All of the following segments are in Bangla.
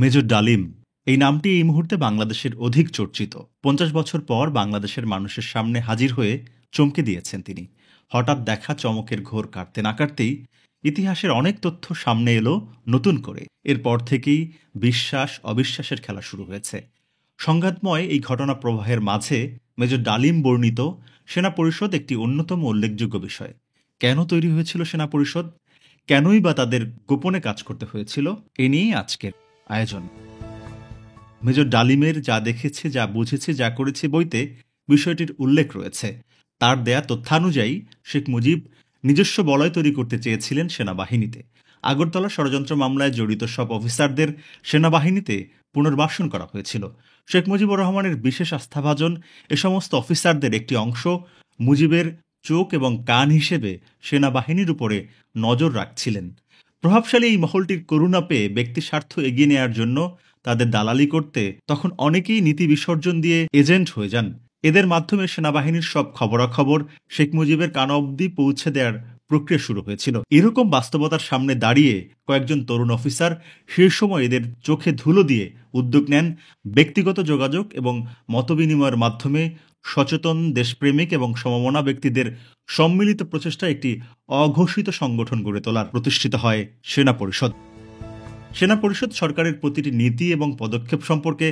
মেজর ডালিম এই নামটি এই মুহূর্তে বাংলাদেশের অধিক চর্চিত। ৫০ বছর পর বাংলাদেশের মানুষের সামনে হাজির হয়ে চমকে দিয়েছেন তিনি। হঠাৎ দেখা চমকের ঘোর কাটতে না কাটতেই ইতিহাসের অনেক তথ্য সামনে এলো নতুন করে। এরপর থেকেই বিশ্বাস অবিশ্বাসের খেলা শুরু হয়েছে। সংঘাতময় এই ঘটনা প্রবাহের মাঝে মেজর ডালিম বর্ণিত সেনা পরিষদ একটি অন্যতম উল্লেখযোগ্য বিষয়। কেন তৈরি হয়েছিল সেনা পরিষদ, কেনই বা তাদের গোপনে কাজ করতে হয়েছিল, এ নিয়েই আজকের আয়োজন। মেজর ডালিমের যা দেখেছে, যা বুঝেছে, যা করেছে বইতে বিষয়টির উল্লেখ রয়েছে। তার দেয়া তথ্যানুযায়ী শেখ মুজিব নিজস্ব বলয় তৈরি করতে চেয়েছিলেন সেনাবাহিনীতে। আগরতলা ষড়যন্ত্র মামলায় জড়িত সব অফিসারদের সেনাবাহিনীতে পুনর্বাসন করা হয়েছিল। শেখ মুজিবুর রহমানের বিশেষ আস্থাভাজন এ সমস্ত অফিসারদের একটি অংশ মুজিবের চোখ এবং কান হিসেবে সেনাবাহিনীর উপরে নজর রাখছিলেন। প্রভাবশালী এই মহলটির করুণা পেয়ে ব্যক্তি স্বার্থ এগিয়ে নেয়ার জন্য তাদের দালালি করতে তখন অনেকেই নীতি বিসর্জন দিয়ে এজেন্ট হয়ে যান। এদের মাধ্যমে সেনাবাহিনীর সব খবরাখবর শেখ মুজিবের কান অবধি পৌঁছে দেওয়ার প্রক্রিয়া শুরু হয়েছিল। এরকম বাস্তবতার সামনে দাঁড়িয়ে কয়েকজন তরুণ অফিসার সেই সময় এদের চোখে ধুলো দিয়ে উদ্যোগ নেন ব্যক্তিগত যোগাযোগ এবং মতবিনিময়ের মাধ্যমে সচেতন, দেশপ্রেমিক এবং সমমনা ব্যক্তিদের সম্মিলিত প্রচেষ্টায় একটি অঘোষিত সংগঠন গড়ে তোলার প্রতিষ্ঠিত হয় সেনা পরিষদ। সেনা পরিষদ সরকারের প্রতিটি নীতি এবং পদক্ষেপ সম্পর্কে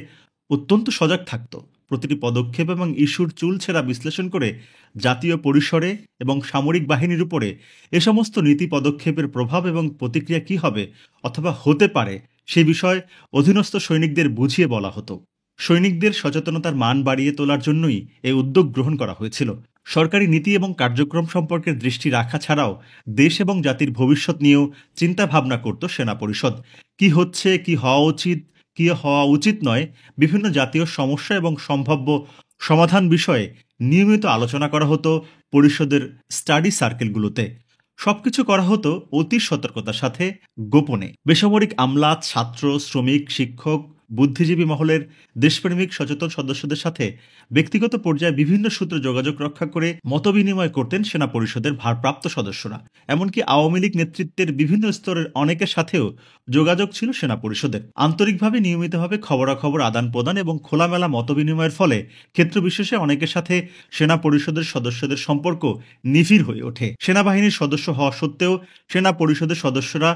অত্যন্ত সজাগ থাকত। প্রতিটি পদক্ষেপ এবং ইস্যুর চুলছেরা বিশ্লেষণ করে জাতীয় পরিসরে এবং সামরিক বাহিনীর উপরে এ সমস্ত নীতি পদক্ষেপের প্রভাব এবং প্রতিক্রিয়া কী হবে অথবা হতে পারে সে বিষয়ে অধীনস্থ সৈনিকদের বুঝিয়ে বলা হতো। সৈনিকদের সচেতনতার মান বাড়িয়ে তোলার জন্যই এই উদ্যোগ গ্রহণ করা হয়েছিল। সরকারি নীতি এবং কার্যক্রম সম্পর্কে দৃষ্টি রাখা ছাড়াও দেশ এবং জাতির ভবিষ্যৎ নিয়েও চিন্তা ভাবনা করত সেনা পরিষদ। কি হচ্ছে, কি হওয়া উচিত, কি হওয়া উচিত নয়, বিভিন্ন জাতীয় সমস্যা এবং সম্ভাব্য সমাধান বিষয়ে নিয়মিত আলোচনা করা হতো পরিষদের স্টাডি সার্কেলগুলোতে। সবকিছু করা হতো অতি সতর্কতার সাথে, গোপনে। বেসামরিক আমলা, ছাত্র, শ্রমিক, শিক্ষক, বুদ্ধিজীবী মহলের দেশপ্রেমিক সচেতন সদস্যদের সাথে ব্যক্তিগত পর্যায়ে বিভিন্ন সূত্রে যোগাযোগ রক্ষা করে মতবিনিময় করতেন সেনা পরিষদের ভারপ্রাপ্ত সদস্যরা। এমনকি আওয়ামী লীগ নেতৃত্বের বিভিন্ন স্তরের অনেকের সাথেও যোগাযোগ ছিল সেনা পরিষদের। আন্তরিকভাবে নিয়মিতভাবে খবরাখবর আদান প্রদান এবং খোলামেলা মতবিনিময়ের ফলে ক্ষেত্রবিশেষে অনেকের সাথে সেনা পরিষদের সদস্যদের সম্পর্ক নিবিড় হয়ে ওঠে। সেনাবাহিনীর সদস্য হওয়া সত্ত্বেও সেনা পরিষদের সদস্যরা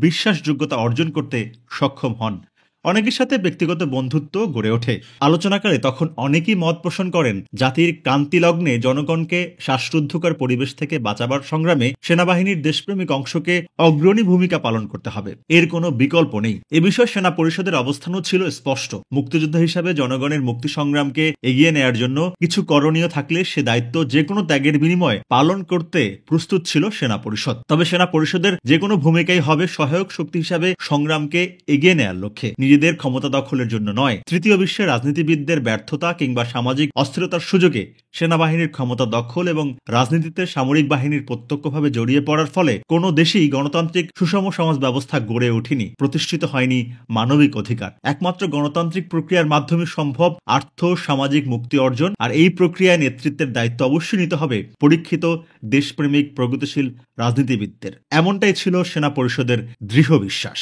বিশ্বাসযোগ্যতা অর্জন করতে সক্ষম হন। অনেকের সাথে ব্যক্তিগত বন্ধুত্ব গড়ে ওঠে। আলোচনাকালে তখন অনেকেই মত পোষণ করেন জাতির ক্রান্তিলগ্নে জনগণকে শ্বাসরুদ্ধকর পরিবেশ থেকে বাঁচাবার সংগ্রামে সেনাবাহিনীর দেশপ্রেমিক অংশকে অগ্রণী ভূমিকা পালন করতে হবে, এর কোনো বিকল্প নেই। এ বিষয়ে সেনা পরিষদের অবস্থানও ছিল স্পষ্ট। মুক্তিযোদ্ধা হিসাবে জনগণের মুক্তি সংগ্রামকে এগিয়ে নেয়ার জন্য কিছু করণীয় থাকলে সে দায়িত্ব যে কোনো ত্যাগের বিনিময়ে পালন করতে প্রস্তুত ছিল সেনা পরিষদ। তবে সেনা পরিষদের যে কোনো ভূমিকাই হবে সহায়ক শক্তি হিসাবে সংগ্রামকে এগিয়ে নেয়ার লক্ষ্যে, নিজেদের ক্ষমতা দখলের জন্য নয়। তৃতীয় বিশ্বের রাজনীতিবিদদের ব্যর্থতা কিংবা সামাজিক অস্থিরতার সুযোগে সেনাবাহিনীর ক্ষমতা দখল এবং রাজনীতিতে সামরিক বাহিনীর প্রত্যক্ষভাবে জড়িয়ে পড়ার ফলে কোনো দেশেই গণতান্ত্রিক সুষম সমাজ ব্যবস্থা গড়ে ওঠেনি, প্রতিষ্ঠিত হয়নি মানবিক অধিকার। একমাত্র গণতান্ত্রিক প্রক্রিয়ার মাধ্যমে সম্ভব আর্থ সামাজিক মুক্তি অর্জন, আর এই প্রক্রিয়ায় নেতৃত্বের দায়িত্ব অবশ্যই নিতে হবে পরীক্ষিত দেশপ্রেমিক প্রগতিশীল রাজনীতিবিদদের। এমনটাই ছিল সেনা পরিষদের দৃঢ় বিশ্বাস।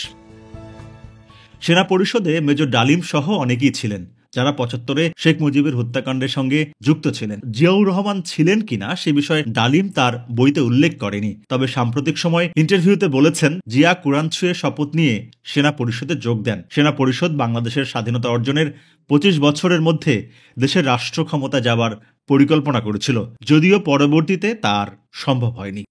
সেনা পরিষদে মেজর ডালিম সহ অনেকেই ছিলেন যারা ৭৫-এ শেখ মুজিবের হত্যাকাণ্ডের সঙ্গে যুক্ত ছিলেন। জিয়াউর রহমান ছিলেন কিনা সে বিষয়ে ডালিম তার বইতে উল্লেখ করেনি, তবে সাম্প্রতিক সময় ইন্টারভিউতে বলেছেন জিয়া কোরআন ছুঁয়ে শপথ নিয়ে সেনা পরিষদে যোগ দেন। সেনা পরিষদ বাংলাদেশের স্বাধীনতা অর্জনের ২৫ বছরের মধ্যে দেশের রাষ্ট্র ক্ষমতা যাবার পরিকল্পনা করেছিল, যদিও পরবর্তীতে তার সম্ভব হয়নি।